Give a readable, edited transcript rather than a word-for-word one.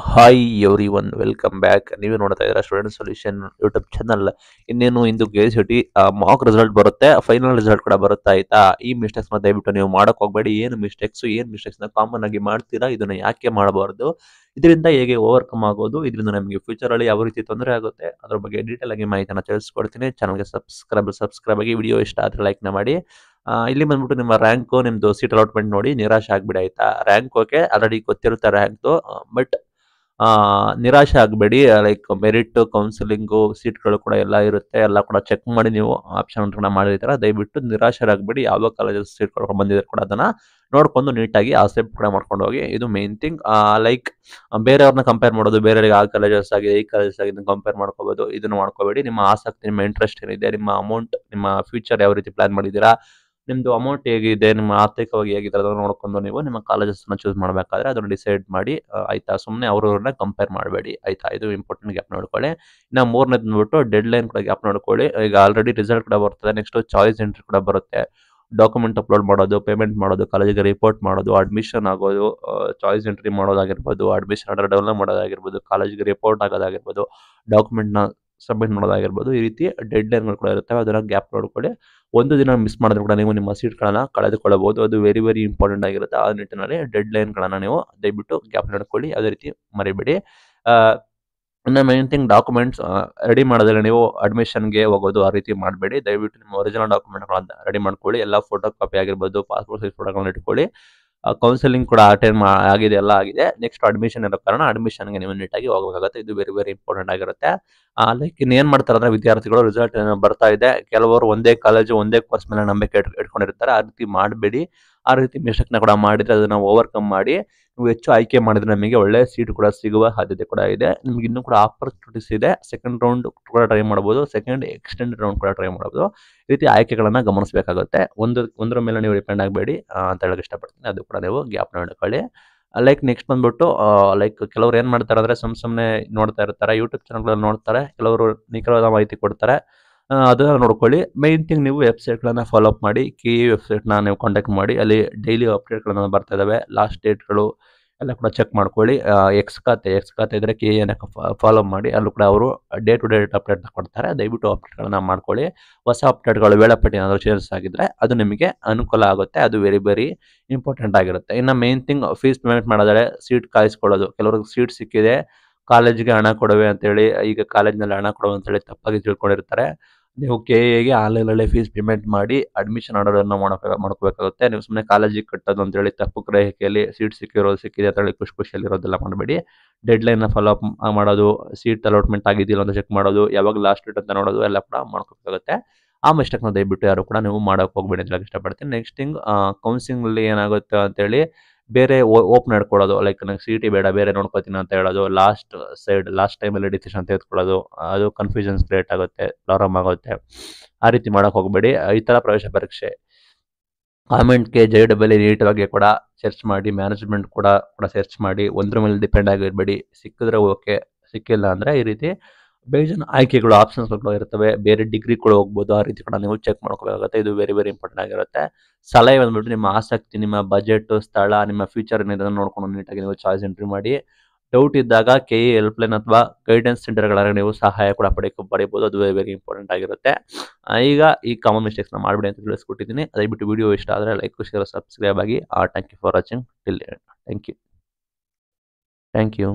Hi every one welcome back. ನೀವೇ ನೋಡ್ತಾ ಇದ್ದೀರಾ ಸ್ಟೂಡೆಂಟ್ ಸೊಲ್ಯೂಷನ್ ಯೂಟ್ಯೂಬ್ ಚಾನಲ್. ಇನ್ನೇನು ಇಂದು ಕೆ.ಎಸ್.ಟಿ ಮಾಕ್ ರಿಸಲ್ಟ್ ಬರುತ್ತೆ, ಫೈನಲ್ ರಿಸಲ್ಟ್ ಕೂಡ ಬರುತ್ತೆ ಆಯ್ತಾ. ಈ ಮಿಸ್ಟೇಕ್ಸ್ ದಯವಿಟ್ಟು ನೀವು ಮಾಡಕ್ ಹೋಗಬೇಡಿ. ಏನು ಮಿಸ್ಟೇಕ್ಸ್ ನ ಕಾಮನ್ ಆಗಿ ಮಾಡ್ತೀರಾ, ಇದನ್ನ ಯಾಕೆ ಮಾಡಬಾರ್ದು, ಇದರಿಂದ ಹೇಗೆ ಓವರ್ಕಮ್ ಆಗೋದು, ಇದರಿಂದ ನಮಗೆ ಫ್ಯೂಚರ್ ಅಲ್ಲಿ ಯಾವ ರೀತಿ ತೊಂದರೆ ಆಗುತ್ತೆ ಅದ್ರ ಬಗ್ಗೆ ಡೀಟೇಲ್ ಆಗಿ ಮಾಹಿತಿನ ತಿಳಿಸ್ಕೊಡ್ತೀನಿ. ಚಾನಲ್ಗೆ ಸಬ್ಸ್ಕ್ರೈಬ್ ಆಗಿ, ವಿಡಿಯೋ ಇಷ್ಟ ಆದ್ರೆ ಲೈಕ್ ನ ಮಾಡಿ. ಇಲ್ಲಿ ಬಂದ್ಬಿಟ್ಟು ನಿಮ್ಮ ರ್ಯಾಂಕು ನಿಮ್ದು ಸೀಟ್ ಅಲಾಟ್ಮೆಂಟ್ ನೋಡಿ ನಿರಾಶೆ ಆಗ್ಬಿಡಿ ಆಯ್ತಾ. ರ್ಯಾಂಕ್ ಓಕೆ ಆಲ್ರೆಡಿ ಗೊತ್ತಿರುತ್ತೆ ರ್ಯಾಂಕ್ದು, ಬಟ್ ನಿರಾಶೆ ಆಗಬೇಡಿ. ಲೈಕ್ ಮೆರಿಟ್ ಕೌನ್ಸಿಲಿಂಗು ಸೀಟ್ಗಳು ಕೂಡ ಎಲ್ಲ ಇರುತ್ತೆ, ಎಲ್ಲ ಕೂಡ ಚೆಕ್ ಮಾಡಿ ನೀವು ಆಪ್ಷನ್ ಕೂಡ ಮಾಡಿರ್ತೀರ. ದಯವಿಟ್ಟು ನಿರಾಶರಾಗಬೇಡಿ. ಯಾವ ಕಾಲೇಜಸ್ ಸೀಟ್ಗಳು ಬಂದಿದ್ದಾರೆ ಕೂಡ ಅದನ್ನ ನೋಡ್ಕೊಂಡು ನೀಟಾಗಿ ಆಕ್ಸೆಪ್ಟ್ ಕೂಡ ಮಾಡ್ಕೊಂಡು ಹೋಗಿ. ಇದು ಮೇನ್ ಥಿಂಗ್. ಲೈಕ್ ಬೇರೆಯವ್ರನ್ನ ಕಂಪೇರ್ ಮಾಡೋದು, ಬೇರೆಯವರಿಗೆ ಆ ಕಾಲೇಜಸ್ ಆಗಿದೆ ಈ ಕಾಲೇಜಸ್ ಆಗಿದೆ ಕಂಪೇರ್ ಮಾಡ್ಕೋಬೋದು, ಇದನ್ನು ಮಾಡ್ಕೋಬೇಡಿ. ನಿಮ್ಮ ಆಸಕ್ತಿ, ನಿಮ್ಮ ಇಂಟ್ರೆಸ್ಟ್ ಏನಿದೆ, ನಿಮ್ಮ ಅಮೌಂಟ್, ನಿಮ್ಮ ಫ್ಯೂಚರ್ ಯಾವ ರೀತಿ ಪ್ಲಾನ್ ಮಾಡಿದ್ದೀರಾ, ನಿಮ್ದು ಅಮೌಂಟ್ ಹೇಗಿದೆ, ನಿಮ್ಮ ಆರ್ಥಿಕವಾಗಿ ಹೇಗಿದೆ ಅದನ್ನು ನೋಡ್ಕೊಂಡು ನೀವು ನಿಮ್ಮ ಕಾಲೇಜಸ್ನ ಚೂಸ್ ಮಾಡಬೇಕಾದ್ರೆ ಅದನ್ನು ಡಿಸೈಡ್ ಮಾಡಿ ಆಯ್ತಾ. ಸುಮ್ಮನೆ ಅವ್ರವ್ರನ್ನ ಕಂಪೇರ್ ಮಾಡಬೇಡಿ ಆಯ್ತಾ. ಇದು ಇಂಪಾರ್ಟೆಂಟ್ ಗ್ಯಾಪ್ ನೋಡ್ಕೊಳ್ಳಿ. ಇನ್ನು ಮೂರನೇದು ಬಂದ್ಬಿಟ್ಟು ಡೆಡ್ ಲೈನ್ ಕೂಡ ಗ್ಯಾಪ್ ನೋಡ್ಕೊಳ್ಳಿ. ಈಗ ಆಲ್ರೆಡಿ ರಿಸಲ್ಟ್ ಕೂಡ ಬರ್ತದೆ, ನೆಕ್ಸ್ಟ್ ಚಾಯ್ಸ್ ಎಂಟ್ರಿ ಕೂಡ ಬರುತ್ತೆ. ಡಾಕ್ಯುಮೆಂಟ್ ಅಪ್ಲೋಡ್ ಮಾಡೋದು, ಪೇಮೆಂಟ್ ಮಾಡೋದು, ಕಾಲೇಜಿಗೆ ರಿಪೋರ್ಟ್ ಮಾಡೋದು, ಅಡ್ಮಿಷನ್ ಆಗೋದು, ಚಾಯ್ಸ್ ಎಂಟ್ರಿ ಮಾಡೋದಾಗಿರ್ಬೋದು, ಅಡ್ಮಿಷನ್ ಆರ್ಡರ್ ಡೌನ್ಲೋಡ್ ಮಾಡೋದಾಗಿರ್ಬೋದು, ಕಾಲೇಜಿಗೆ ರಿಪೋರ್ಟ್ ಆಗೋದಾಗಿರ್ಬೋದು, ಡಾಕ್ಯುಮೆಂಟ್ನ ಸಬ್ಮಿಟ್ ಮಾಡೋದಾಗಿರ್ಬೋದು, ಈ ರೀತಿ ಡೆಡ್ ಲೈನ್ಗಳು ಕೂಡ ಇರ್ತವೆ. ಅದನ್ನ ಗ್ಯಾಪ್ ನೋಡ್ಕೊಳ್ಳಿ. ಒಂದು ದಿನ ಮಿಸ್ ಮಾಡಿದ್ರು ಕೂಡ ನೀವು ನಿಮ್ಮ ಸೀಟ್ಗಳನ್ನ ಕಳೆದುಕೊಳ್ಳಬಹುದು. ಅದು ವೆರಿ ವೆರಿ ಇಂಪಾರ್ಟೆಂಟ್ ಆಗಿರುತ್ತೆ. ಆ ನಿಟ್ಟಿನಲ್ಲಿ ಡೆಡ್ ಲೈನ್ಗಳನ್ನ ನೀವು ದಯವಿಟ್ಟು ಗ್ಯಾಪ್ ನೋಡ್ಕೊಳ್ಳಿ, ಅದೇ ರೀತಿ ಮರಿಬೇಡಿ. ಇನ್ನು ಮೇನ್ ಥಿಂಗ್ ಡಾಕ್ಯುಮೆಂಟ್ಸ್ ರೆಡಿ ಮಾಡೋದ್ರಲ್ಲಿ ನೀವು ಅಡ್ಮಿಷನ್ಗೆ ಹೋಗೋದು ಆ ರೀತಿ ಮಾಡಬೇಡಿ. ದಯವಿಟ್ಟು ನಿಮ್ಮ ಒರಿಜಿನಲ್ ಡಾಕ್ಯುಮೆಂಟ್ಗಳನ್ನ ರೆಡಿ ಮಾಡ್ಕೊಳ್ಳಿ. ಎಲ್ಲ ಫೋಟೋ ಕಾಪಿ ಆಗಿರ್ಬೋದು, ಪಾಸ್ಪೋರ್ಟ್ ಸೈಜ್ ಫೋಟೋಗಳನ್ನ ಇಟ್ಕೊಳ್ಳಿ. ಕೌನ್ಸಿಲಿಂಗ್ ಕೂಡ ಅಟೆಂಡ್ ಆಗಿದೆ, ಎಲ್ಲ ಆಗಿದೆ. ನೆಕ್ಸ್ಟ್ ಅಡ್ಮಿಷನ್ ಇರೋ ಕಾರಣ ಅಡ್ಮಿಷನ್ಗೆ ನೀವು ನೀಟಾಗಿ ಹೋಗಬೇಕಾಗುತ್ತೆ. ಇದು ವೆರಿ ವೆರಿ ಇಂಪಾರ್ಟೆಂಟ್ ಆಗಿರುತ್ತೆ. ಲೈಕ್ ಇನ್ನೇನು ಮಾಡ್ತಾರೆ ಅಂದರೆ ವಿದ್ಯಾರ್ಥಿಗಳು ರಿಸಲ್ಟ್ ಬರ್ತಾ ಇದೆ, ಕೆಲವರು ಒಂದೇ ಕಾಲೇಜು ಒಂದೇ ಕೋರ್ಸ್ ಮೇಲೆ ನಂಬಿಕೆ ಇಟ್ಕೊಂಡಿರ್ತಾರೆ. ಆ ರೀತಿ ಮಾಡಬೇಡಿ. ಆ ರೀತಿ ಮಿಸ್ಟೇಕ್ನ ಕೂಡ ಮಾಡಿದರೆ ಅದನ್ನು ಓವರ್ಕಮ್ ಮಾಡಿ ನೀವು ಹೆಚ್ಚು ಆಯ್ಕೆ ಮಾಡಿದ್ರೆ ನಮಗೆ ಒಳ್ಳೆಯ ಸೀಟ್ ಕೂಡ ಸಿಗುವ ಸಾಧ್ಯತೆ ಕೂಡ ಇದೆ. ನಿಮ್ಗೆ ಇನ್ನೂ ಕೂಡ ಆಪರ್ಚುನಿಟೀಸ್ ಇದೆ. ಸೆಕೆಂಡ್ ರೌಂಡ್ ಕೂಡ ಟ್ರೈ ಮಾಡ್ಬೋದು, ಸೆಕೆಂಡ್ ಎಕ್ಸ್ಟೆಂಡೆಡ್ ರೌಂಡ್ ಕೂಡ ಟ್ರೈ ಮಾಡ್ಬೋದು. ಈ ರೀತಿ ಆಯ್ಕೆಗಳನ್ನು ಗಮನಿಸಬೇಕಾಗುತ್ತೆ. ಒಂದರ ಮೇಲೆ ನೀವು ಡಿಪೆಂಡ್ ಆಗಬೇಡಿ ಅಂತ ಹೇಳಕ್ಕೆ ಇಷ್ಟಪಡ್ತೀನಿ. ಅದು ಕೂಡ ನೀವು ಗ್ಯಾಪ್ ನೋಡ್ಕೊಳ್ಳಿ. ಲೈಕ್ ನೆಕ್ಸ್ಟ್ ಬಂದ್ಬಿಟ್ಟು ಲೈಕ್ ಕೆಲವ್ರು ಏನು ಮಾಡ್ತಾರೆ ಅಂದರೆ ಸುಮ್ಮನೆ ನೋಡ್ತಾ ಇರ್ತಾರೆ, ಯೂಟ್ಯೂಬ್ ಚಾನಲ್ಗಳಲ್ಲಿ ನೋಡ್ತಾರೆ, ಕೆಲವರು ನಿಖರವಾದ ಮಾಹಿತಿ ಕೊಡ್ತಾರೆ. ಅದನ್ನ ನೋಡ್ಕೊಳ್ಳಿ. ಮೇನ್ ಥಿಂಗ್ ನೀವು ವೆಬ್ಸೈಟ್ಗಳನ್ನು ಫಾಲೋ ಅಪ್ ಮಾಡಿ, ವೆಬ್ಸೈಟ್ನ ನೀವು ಕಾಂಟ್ಯಾಕ್ಟ್ ಮಾಡಿ. ಅಲ್ಲಿ ಡೈಲಿ ಅಪ್ಡೇಟ್ಗಳನ್ನು ಬರ್ತಾ ಇದ್ದಾವೆ, ಲಾಸ್ಟ್ ಡೇಟ್ಗಳು ಎಲ್ಲ ಕೂಡ ಚೆಕ್ ಮಾಡ್ಕೊಳ್ಳಿ. ಎಕ್ಸ್ ಖಾತೆ ಇದ್ದರೆ KEನ ಫಾಲೋ ಮಾಡಿ, ಅಲ್ಲೂ ಕೂಡ ಅವರು ಡೇ ಟು ಡೇಟ್ ಅಪ್ಡೇಟ್ನ ಕೊಡ್ತಾರೆ. ದಯವಿಟ್ಟು ಅಪ್ಡೇಟ್ಗಳನ್ನ ಮಾಡ್ಕೊಳ್ಳಿ. ಹೊಸ ಅಪ್ಡೇಟ್ಗಳು ವೇಳಾಪಟ್ಟಿ ಏನಾದರೂ ಚೇಂಜಸ್ ಆಗಿದ್ದರೆ ಅದು ನಿಮಗೆ ಅನುಕೂಲ ಆಗುತ್ತೆ. ಅದು ವೆರಿ ವೆರಿ ಇಂಪಾರ್ಟೆಂಟ್ ಆಗಿರುತ್ತೆ. ಇನ್ನು ಮೇನ್ ಥಿಂಗ್ ಫೀಸ್ ಪೇಮೆಂಟ್ ಮಾಡೋದಾದ್ರೆ ಸೀಟ್ ಕಾಯಿಸ್ಕೊಳ್ಳೋದು. ಕೆಲವ್ರಿಗೆ ಸೀಟ್ ಸಿಕ್ಕಿದೆ, ಕಾಲೇಜಿಗೆ ಹಣ ಕೊಡುವೆ ಅಂತೇಳಿ, ಈಗ ಕಾಲೇಜ್ನಲ್ಲಿ ಹಣ ಕೊಡುವೆ ಅಂತೇಳಿ ತಪ್ಪಾಗಿ ತಿಳ್ಕೊಂಡಿರ್ತಾರೆ. ನೀವು KEಗೆ ಆನ್ಲೈನಲ್ಲೇ ಫೀಸ್ ಪೇಮೆಂಟ್ ಮಾಡಿ ಅಡ್ಮಿಷನ್ ಆರ್ಡರನ್ನು ಮಾಡ್ಕೋಬೇಕಾಗುತ್ತೆ. ನೀವು ಸುಮ್ಮನೆ ಕಾಲೇಜಿಗೆ ಕಟ್ಟೋದು ಅಂತೇಳಿ ತಪ್ಪು ಗ್ರಹಿಕೆಯಲ್ಲಿ ಸೀಟ್ ಸಿಕ್ಕಿದೆ ಅಂತೇಳಿ ಖುಷಿಯಲ್ಲಿರೋದೆಲ್ಲ ಮಾಡಬೇಡಿ. ಡೆಡ್ಲೈನ್ನ ಫಾಲೋ ಅಪ್ ಮಾಡೋದು, ಸೀಟ್ ಅಲಾಟ್ಮೆಂಟ್ ಆಗಿದೆಯಲ್ಲ ಅಂತ ಚೆಕ್ ಮಾಡೋದು, ಯಾವಾಗ ಲಾಸ್ಟ್ ಡೇಟ್ ಅಂತ ನೋಡೋದು ಎಲ್ಲ ಕೂಡ ಮಾಡ್ಕೋಬೇಕಾಗುತ್ತೆ. ಆ ಮಿಸ್ಟೇಕ್ನ ದಯವಿಟ್ಟು ಯಾರು ಕೂಡ ನೀವು ಮಾಡೋಕೆ ಹೋಗಬೇಡಿ ಅಂತ ಹೇಳಕ್ಕೆ ಇಷ್ಟಪಡ್ತೀನಿ. ನೆಕ್ಸ್ಟ್ ಥಿಂಗ್ ಕೌನ್ಸಿಲಿಂಗಲ್ಲಿ ಏನಾಗುತ್ತೆ ಅಂತೇಳಿ ಬೇರೆ ಓಪನ್ ಇಟ್ಕೊಳ್ಳೋದು. ಲೈಕ್ ನನಗೆ CET ಬೇಡ, ಬೇರೆ ನೋಡ್ಕೋತೀನಿ ಅಂತ ಹೇಳೋದು, ಲಾಸ್ಟ್ ಟೈಮಲ್ಲಿ ಡಿಸಿಷನ್ ತೆಗೆದುಕೊಳ್ಳೋದು, ಅದು ಕನ್ಫ್ಯೂಷನ್ಸ್ ಕ್ರಿಯೇಟ್ ಆಗುತ್ತೆ, ಪ್ರಾಬ್ಲಮ್ ಆಗುತ್ತೆ. ಆ ರೀತಿ ಮಾಡೋಕೆ ಹೋಗಬೇಡಿ. ಈ ಥರ ಪ್ರವೇಶ ಪರೀಕ್ಷೆ ಕಾಮೆಂಟ್ಗೆ JEE ನೀಟಾಗಿ ಕೂಡ ಸರ್ಚ್ ಮಾಡಿ, ಮ್ಯಾನೇಜ್ಮೆಂಟ್ ಕೂಡ ಸರ್ಚ್ ಮಾಡಿ. ಒಂದ್ರ ಮೇಲೆ ಡಿಪೆಂಡ್ ಆಗಿರಬೇಡಿ. ಸಿಕ್ಕಿದ್ರೆ ಓಕೆ, ಸಿಕ್ಕಿಲ್ಲ ಅಂದರೆ ಈ ರೀತಿ ಬೇಜಾನ್ ಆಯ್ಕೆಗಳು ಆಪ್ಷನ್ಸ್ಗಳು ಇರ್ತವೆ. ಬೇರೆ ಡಿಗ್ರಿ ಕೂಡ ಹೋಗ್ಬೋದು. ಆ ರೀತಿ ಕೂಡ ನೀವು ಚೆಕ್ ಮಾಡ್ಕೋಬೇಕಾಗುತ್ತೆ. ಇದು ವೆರಿ ವೆರಿ ಇಂಪಾರ್ಟೆಂಟ್ ಆಗಿರುತ್ತೆ. ಸಲಹೆ ಬಂದ್ಬಿಟ್ಟು ನಿಮ್ಮ ಆಸಕ್ತಿ, ನಿಮ್ಮ ಬಜೆಟ್, ಸ್ಥಳ, ನಿಮ್ಮ ಫ್ಯೂಚರ್ ಏನಿದೆ ನೋಡ್ಕೊಂಡು ನೀಟಾಗಿ ನೀವು ಚಾಯ್ಸ್ ಎಂಟ್ರಿ ಮಾಡಿ. ಡೌಟ್ ಇದ್ದಾಗ KE ಹೆಲ್ಪ್ಲೈನ್ ಅಥವಾ ಗೈಡೆನ್ಸ್ ಸೆಂಟರ್ಗಳಾಗ ನೀವು ಸಹಾಯ ಕೂಡ ಪಡಿಬೋದು. ಅದು ವೆರಿ ವೆರಿ ಇಂಪಾರ್ಟೆಂಟ್ ಆಗಿರುತ್ತೆ. ಈಗ ಈ ಕಾಮನ್ ಮಿಸ್ಟೇಕ್ಸ್ನ ಮಾಡಬೇಡಿ ಅಂತ ತಿಳಿಸ್ಕೊಟ್ಟಿದ್ದೀನಿ. ದಯವಿಟ್ಟು ವಿಡಿಯೋ ಇಷ್ಟ ಆದರೆ ಲೈಕ್, ಶೇರ್, ಸಬ್ಸ್ಕ್ರೈಬ್ ಆಗಿ. Thank you for watching till. Thank you.